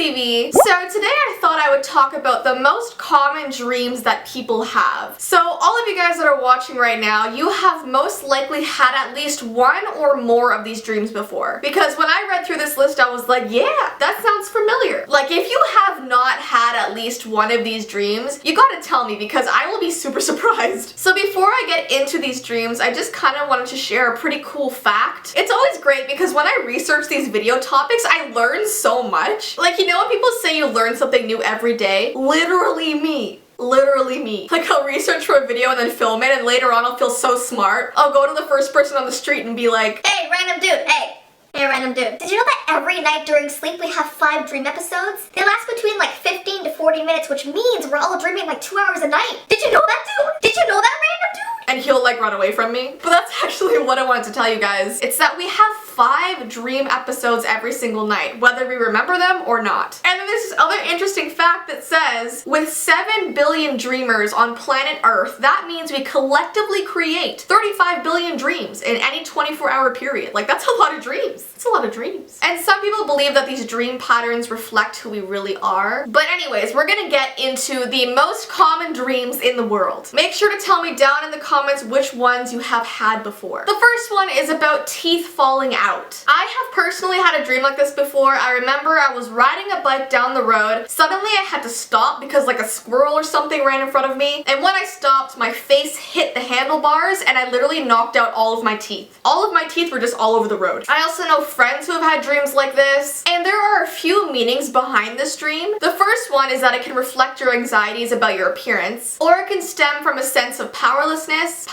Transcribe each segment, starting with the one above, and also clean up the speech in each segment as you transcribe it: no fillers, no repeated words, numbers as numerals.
TV. So today I thought I would talk about the most common dreams that people have. So all of you guys that are watching right now, you have most likely had at least one or more of these dreams before. Because when I read through this list, I was like, yeah, that sounds familiar. Like if you have not had at least one of these dreams, you gotta tell me because I will be super surprised. So before I get into these dreams, I just kind of wanted to share a pretty cool fact. It's always great because when I research these video topics, I learn so much. Like, you know when people say you learn something new every day? Literally me. Literally me. Like I'll research for a video and then film it, and later on I'll feel so smart. I'll go to the first person on the street and be like, hey random dude, hey random dude. Did you know that every night during sleep we have 5 dream episodes? They last between like 15 to 40 minutes, which means we're all dreaming like 2 hours a night. Did you know that, dude? Did you know that, random dude? and he'll like run away from me. But that's actually what I wanted to tell you guys. It's that we have 5 dream episodes every single night, whether we remember them or not. And then there's this other interesting fact that says, with 7 billion dreamers on planet Earth, that means we collectively create 35 billion dreams in any 24-hour period. Like that's a lot of dreams. It's a lot of dreams. And some people believe that these dream patterns reflect who we really are. But anyways, we're gonna get into the most common dreams in the world. Make sure to tell me down in the comments which ones you have had before. The first one is about teeth falling out. I have personally had a dream like this before. I remember I was riding a bike down the road. Suddenly I had to stop because like a squirrel or something ran in front of me. And when I stopped, my face hit the handlebars and I literally knocked out all of my teeth. All of my teeth were just all over the road. I also know friends who have had dreams like this. And there are a few meanings behind this dream. The first one is that it can reflect your anxieties about your appearance, or it can stem from a sense of powerlessness.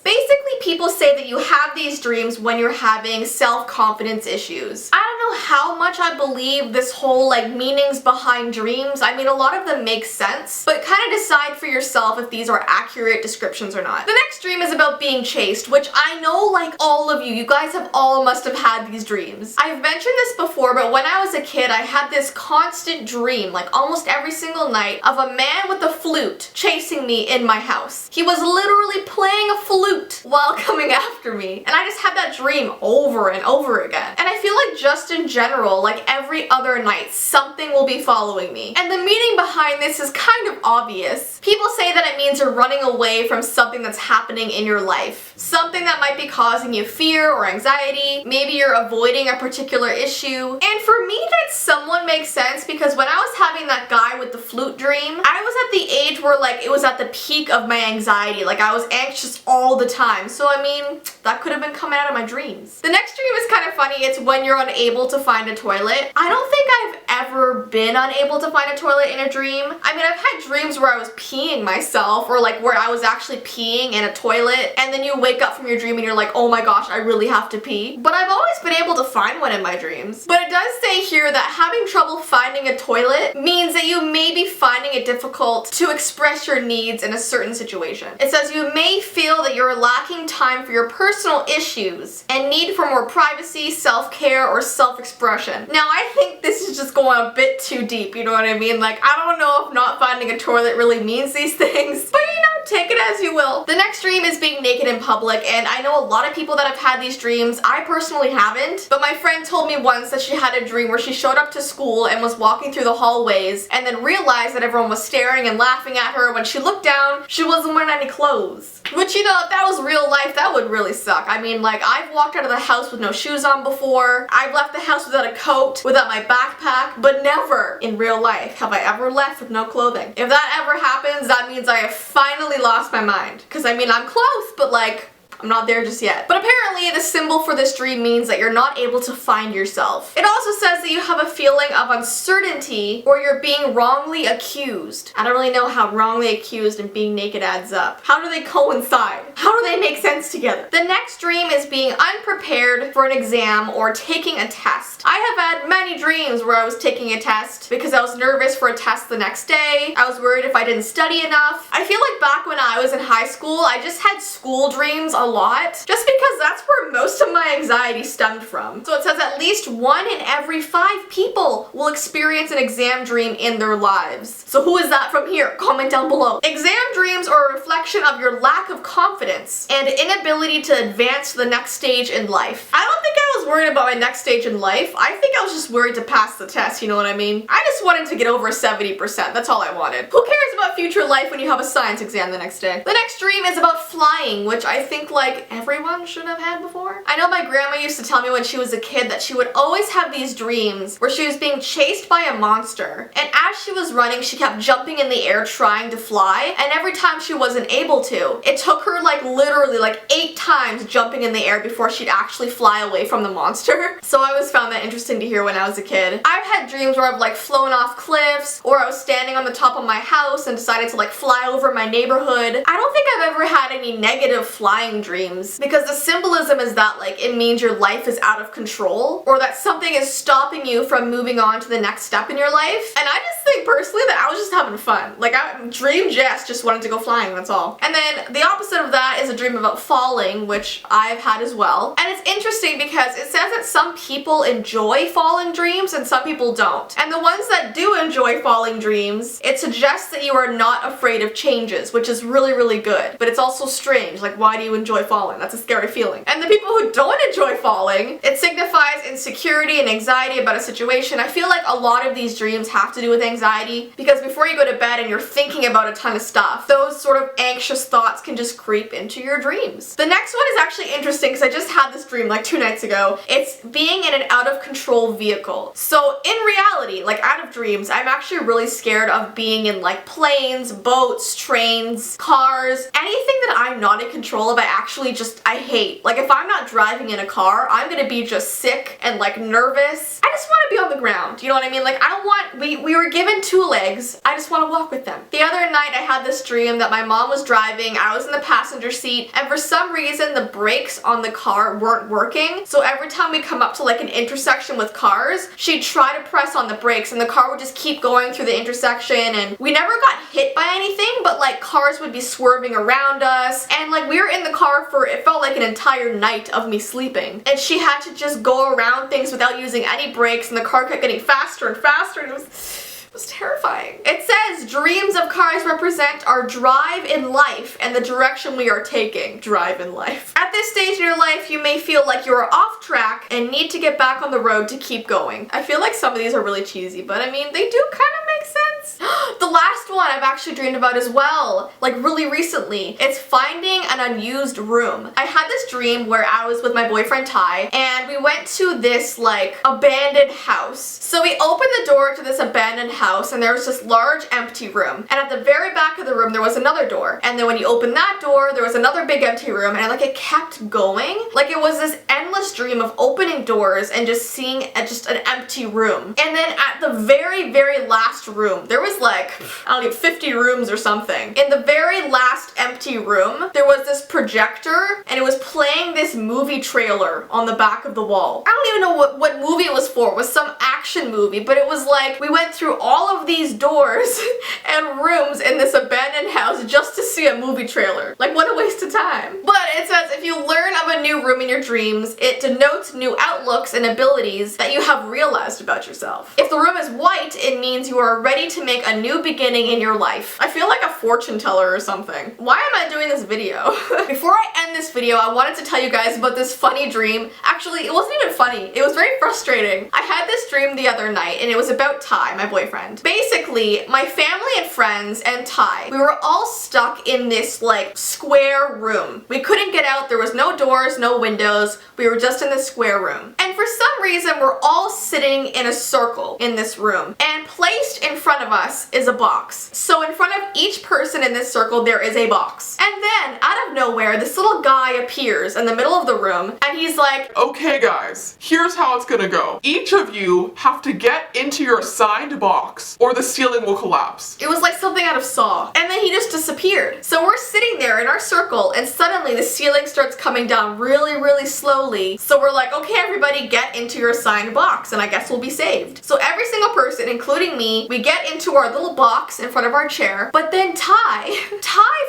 Basically, people say that you have these dreams when you're having self-confidence issues. I don't know how much I believe this whole like meanings behind dreams. I mean, a lot of them make sense, but kind of decide for yourself if these are accurate descriptions or not. The next dream is about being chased, which I know like all of you guys have all must have had these dreams. I've mentioned this before, but when I was a kid, I had this constant dream, like almost every single night, of a man with a flute chasing me in my house. He was literally playing a flute while coming after me, and I just had that dream over and over again. And I feel like just in general, like every other night, something will be following me. And the meaning behind this is kind of obvious. People say that it means you're running away from something that's happening in your life. Something that might be causing you fear or anxiety. Maybe you're avoiding a particular issue. And for me, that somewhat makes sense because when I was having that guy with the flute dream, I was at the age where like it was at the peak of my anxiety. Like I was anxious all the time. So I mean, that could have been coming out of my dreams. The next dream is kind of funny. It's when you're unable to find a toilet. I don't think I've ever been unable to find a toilet in a dream. I mean, I've had dreams where I was peeing myself, or like where I was actually peeing in a toilet, and then you wake up from your dream and you're like, oh my gosh, I really have to pee. But I've always been able to find one in my dreams. But it does say here that having trouble finding a toilet means that you may be finding it difficult to express your needs in a certain situation. It says you may feel that you're lacking time for your personal issues and need for more privacy, self-care, or self-expression. Now, I think this is just going a bit too deep, you know what I mean? Like, I don't know if not finding a toilet really means these things, but you know, take it as you will. The next dream is being naked in public, and I know a lot of people that have had these dreams. I personally haven't, but my friend told me once that she had a dream where she showed up to school and was walking through the hallways and then realized that everyone was staring and laughing at her. When she looked down, she wasn't wearing any clothes. Which, you know, if that was real life, that would really suck. I mean, like, I've walked out of the house with no shoes on before. I've left the house without a coat, without my backpack, but never in real life have I ever left with no clothing. If that ever happens, that means I have finally lost my mind. Because, I mean, I'm close, but, like, I'm not there just yet. But apparently the symbol for this dream means that you're not able to find yourself. It also says that you have a feeling of uncertainty or you're being wrongly accused. I don't really know how wrongly accused and being naked adds up. How do they coincide? How do they make sense together? The next dream is being unprepared for an exam or taking a test. I have had many dreams where I was taking a test because I was nervous for a test the next day. I was worried if I didn't study enough. I feel like back when I was in high school, I just had school dreams a a lot, just because that's where most of my anxiety stemmed from. So it says at least 1 in every 5 people will experience an exam dream in their lives. So who is that from here? Comment down below. Exam dreams are a reflection of your lack of confidence and inability to advance to the next stage in life. I don't think I was worried about my next stage in life. I think I was just worried to pass the test, you know what I mean? I just wanted to get over 70%. That's all I wanted. Who cares about future life when you have a science exam the next day? The next dream is about flying, which I think like everyone should have had before. I know my grandma used to tell me when she was a kid that she would always have these dreams where she was being chased by a monster, and as she was running she kept jumping in the air trying to fly, and every time she wasn't able to, it took her like literally like 8 times jumping in the air before she'd actually fly away from the monster. So I always found that interesting to hear when I was a kid. I've had dreams where I've like flown off cliffs, or I was standing on the top of my house and decided to like fly over my neighborhood. I don't think I've ever had any negative flying dreams, because the symbolism is that like it means your life is out of control, or that something is stopping you from moving on to the next step in your life. And I just think personally that I was just having fun. Like dream Jess just wanted to go flying, that's all. And then the opposite of that is a dream about falling, which I've had as well. And it's interesting because it says that some people enjoy falling dreams and some people don't. And the ones that do enjoy falling dreams, it suggests that you are not afraid of changes, which is really, really good. But it's also strange, like why do you enjoy falling? That's a scary feeling. And the people who don't enjoy falling, it signifies insecurity and anxiety about a situation. I feel like a lot of these dreams have to do with anxiety, because before you go to bed and you're thinking about a ton of stuff, those sort of anxious thoughts can just creep into your dreams. The next one is actually interesting because I just had this dream like 2 nights ago. It's being in an out of control vehicle. So in reality, like out of dreams, I'm actually really scared of being in like planes, boats, trains, cars, anything that I'm not in control of. I hate. Like if I'm not driving in a car, I'm gonna be just sick and like nervous. I just want to be on the ground. You know what I mean? Like I don't want, we were given 2 legs. I just want to walk with them. The other night I had this dream that my mom was driving, I was in the passenger seat, and for some reason the brakes on the car weren't working. So every time we come up to like an intersection with cars, she'd try to press on the brakes and the car would just keep going through the intersection, and we never got hit by anything, but like cars would be swerving around us, and like we were in the car for, it felt like an entire night of me sleeping, and she had to just go around things without using any brakes, and the car kept getting faster and faster, and it was terrifying. It says dreams of cars represent our drive in life and the direction we are taking. Drive in life. At this stage in your life, you may feel like you are off track and need to get back on the road to keep going. I feel like some of these are really cheesy, but I mean, they do kind of make sense. The last one I've actually dreamed about as well, like really recently. It's finding an unused room. I had this dream where I was with my boyfriend Ty, and we went to this like abandoned house. So we opened the door to this abandoned house, and there was this large empty room, and at the very back of the room there was another door, and then when you open that door there was another big empty room, and like it kept going. Like it was this endless dream of opening doors and just seeing just an empty room. And then at the very, very last room, there was like, I don't know, 50 rooms or something. In the very last empty room, there was this projector, and it was playing this movie trailer on the back of the wall. I don't even know what movie it was for. It was some action movie, but it was like we went through all of these doors and rooms in this abandoned house just to see a movie trailer. Like what a waste of time. But it says if you learn of a new room in your dreams, it denotes new outlooks and abilities that you have realized about yourself. If the room is white, it means you are ready to make a new beginning in your life. I feel like a fortune teller or something. Why am I doing this video? Before I end this video, I wanted to tell you guys about this funny dream. Actually, it wasn't even funny. It was very frustrating. I had this dream the other night, and it was about Ty, my boyfriend. Basically, my family and friends and Ty, we were all stuck in this like square room. We couldn't get out. There was no doors, no windows. We were just in this square room. And for some reason, we're all sitting in a circle in this room. And placed in front of us is a box. So in front of each person in this circle, there is a box. And then, out of nowhere, this little guy appears in the middle of the room, and he's like, "Okay guys, here's how it's gonna go. Each of you have to get into your assigned box, or the ceiling will collapse." It was like something out of Saw. And then he just disappeared. So we're sitting there there in our circle, and suddenly the ceiling starts coming down really, really slowly. So we're like, okay, everybody get into your assigned box, and I guess we'll be saved. So every single person, including me, we get into our little box in front of our chair, but then Ty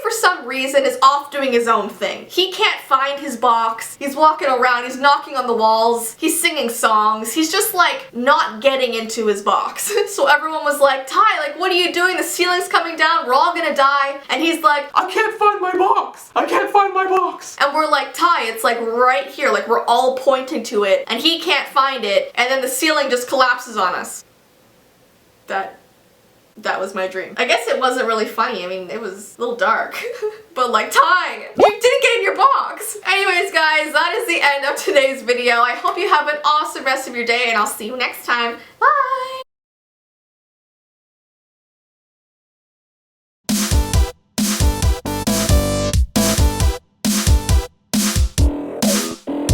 for some reason is off doing his own thing. He can't find his box. He's walking around, he's knocking on the walls, he's singing songs, he's just like not getting into his box. So everyone was like, Ty, like what are you doing? The ceiling's coming down, we're all gonna die. And he's like, I can't find my box. I can't find my box. and we're like, Ty, it's like right here, like we're all pointing to it, and he can't find it, and then the ceiling just collapses on us. That was my dream. I guess it wasn't really funny. I mean, it was a little dark. But like, Ty, you didn't get in your box. Anyways, guys, that is the end of today's video. I hope you have an awesome rest of your day, and I'll see you next time. Bye!